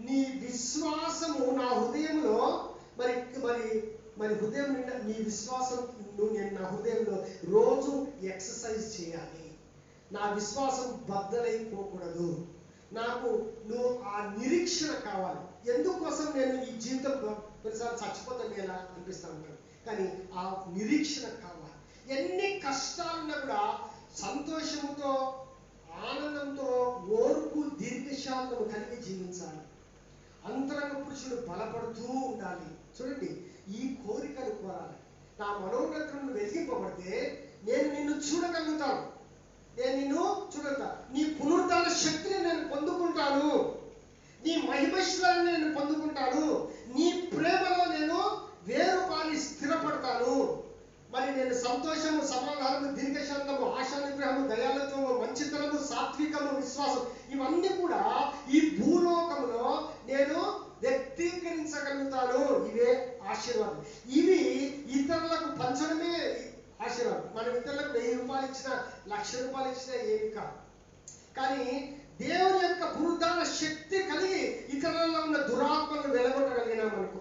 Speaker 1: నీ విశ్వాసము నా హృదయంలో మరి మరి మరి హృదయం నిండా నీ విశ్వాసం నేను నా హృదయంలో రోజు ఎక్సర్సైజ్ చేయాలి. నా విశ్వాసం బద్దలైపోకూడదు. నాకు నువ్వు ఆ నిరీక్షణ కావాలి. ఎందుకోసం నేను ఈ జీవితంలో కొన్నిసార్లు చచ్చిపోతాను ఎలా అనిపిస్తూ ఉంటాను, కానీ ఆ నిరీక్షణ కావాలి. ఎన్ని కష్టాలున్నా కూడా సంతోషంతో, ఆనందంతో, ఓర్పు, దీర్ఘశాంతము కలిగి జీవించాలి. అంతరంగ పురుషుడు బలపడుతూ ఉండాలి. చూడండి, ఈ కోరికను కోరాలి. నా మనోనేత్రమును వెలిగింపబడితే నేను నిన్ను చూడగలుగుతాను, నేను నిన్ను చూడగలుగుతా, నీ పునరుద్ధాన శక్తిని నేను పొందుకుంటాను, నీ మహిమైశ్వర్యాన్ని నేను పొందుకుంటాను, నీ ప్రేమలో నేను వేరుపాలి స్థిరపడతాను. మరి నేను సంతోషము, సమాధానము, దీర్ఘశాంతము, ఆశానిగ్రహము, దయాళత్వము, మంచితనము, సాత్వికము, విశ్వాసం, ఇవన్నీ కూడా ఈ భూలోకంలో నేను వ్యక్తీకరించగలుగుతాను. ఇవే ఆశీర్వాదం. ఇవి ఇతరులకు పంచడమే ఆశీర్వాదం. మనం ఇతరులకు 1000 రూపాయలు ఇచ్చినా, 1,00,000 రూపాయలు ఇచ్చినా ఏమి కాదు. కానీ దేవుని యొక్క పునరుద్ధాన శక్తి కలిగి ఇతరులలో ఉన్న దురాత్మలను వెలగొట్టగలిగినాం అనుకో,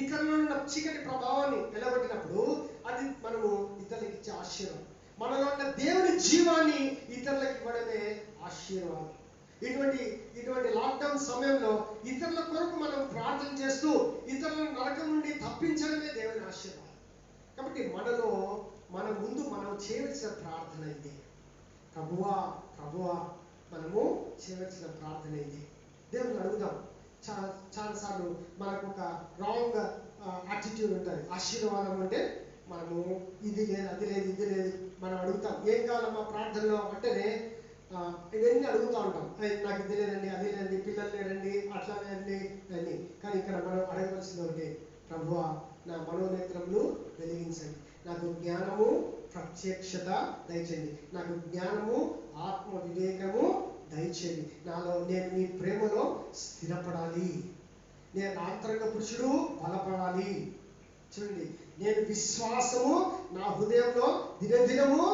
Speaker 1: ఇతరులలో ఉన్న చీకటి ప్రభావాన్ని వెలగొట్టినప్పుడు అది మనము ఇతరులకు ఇచ్చే ఆశీర్వాదం. మనలో ఉన్న దేవుని జీవాన్ని ఇతరులకు ఇవ్వడమే ఆశీర్వాదం. ఇటువంటి లాక్డౌన్ సమయంలో ఇతరుల కొరకు మనం ప్రార్థన చేస్తూ ఇతరులను నరకం నుండి తప్పించడమే దేవుని ఆశీర్వాదం. కాబట్టి మనలో మన ముందు మనం చేయవలసిన ప్రార్థన ఇది. ప్రభువా ప్రభువా మనము చేయవలసిన ప్రార్థన ఇది. దేవుని అడుగుదాం. చాలాసార్లు మనకు ఒక రాంగ్ యాటిట్యూడ్ ఉంటుంది. ఆశీర్వాదం అంటే మనము ఇది లేదు, అది లేదు, ఇది లేదు మనం అడుగుతాం. ఏం కావాలమ్మా ప్రార్థనలో అంటేనే ఇవన్నీ అడుగుతూ ఉంటాం. నాకు ఇది లేదండి, అది లేదండి, పిల్లలు లేరండి, అట్లా లేదండి అని. కానీ ఇక్కడ మనం అడగవలసింది ఒకటి, ప్రభువా నా మనోనేత్రములు వెలిగించండి, నాకు జ్ఞానము ప్రత్యక్షత దయచేయండి, నాకు జ్ఞానము ఆత్మ వివేకము దయచేయండి, నాలో నేను నీ ప్రేమలో స్థిరపడాలి, నేను అంతరంగ పురుషుడు బలపడాలి. చూడండి, నేను విశ్వాసము నా హృదయంలో దినదినము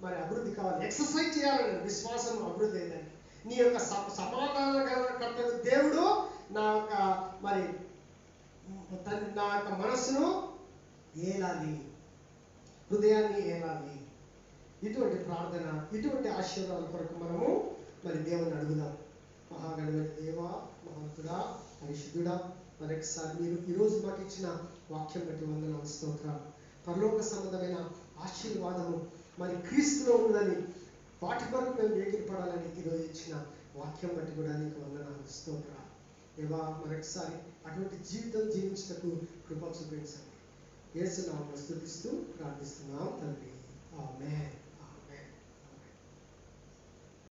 Speaker 1: మరి అభివృద్ధి కావాలి. ఎక్సర్సైజ్ చేయాలండి విశ్వాసం అభివృద్ధి అయిందండి. నీ యొక్క సమాధానకర్తకు దేవుడు నా యొక్క మరి నా యొక్క మనస్సును ఏలాలి, హృదయాన్ని ఏలాలి. ఇటువంటి ప్రార్థన, ఇటువంటి ఆశీర్వాదాల కొరకు మనము మరి దేవుని అడుగుదాం. మహాగణపతి దేవా, మహోన్నతుడా, పరిశుద్ధుడా, మరొకసారి మీరు ఈరోజు మాకు ఇచ్చిన వాక్యం బట్టి వందనాలు, స్తోత్రాలు. పరలోక సంబంధమైన ఆశీర్వాదము మరి క్రీస్తులో ఉందని వాటి కొరకు మేము వేగిరపడాలని ఈరోజు ఇచ్చిన వాక్యం బట్టి కూడా నీకు వందనాలు, స్తోత్రాలు. దేవా, మరొకసారి అటువంటి జీవితం జీవించటకు కృప చూపించండి. యేసు నామములో స్తుతిస్తూ ప్రార్థిస్తున్నాం తండ్రి. ఆమేన్.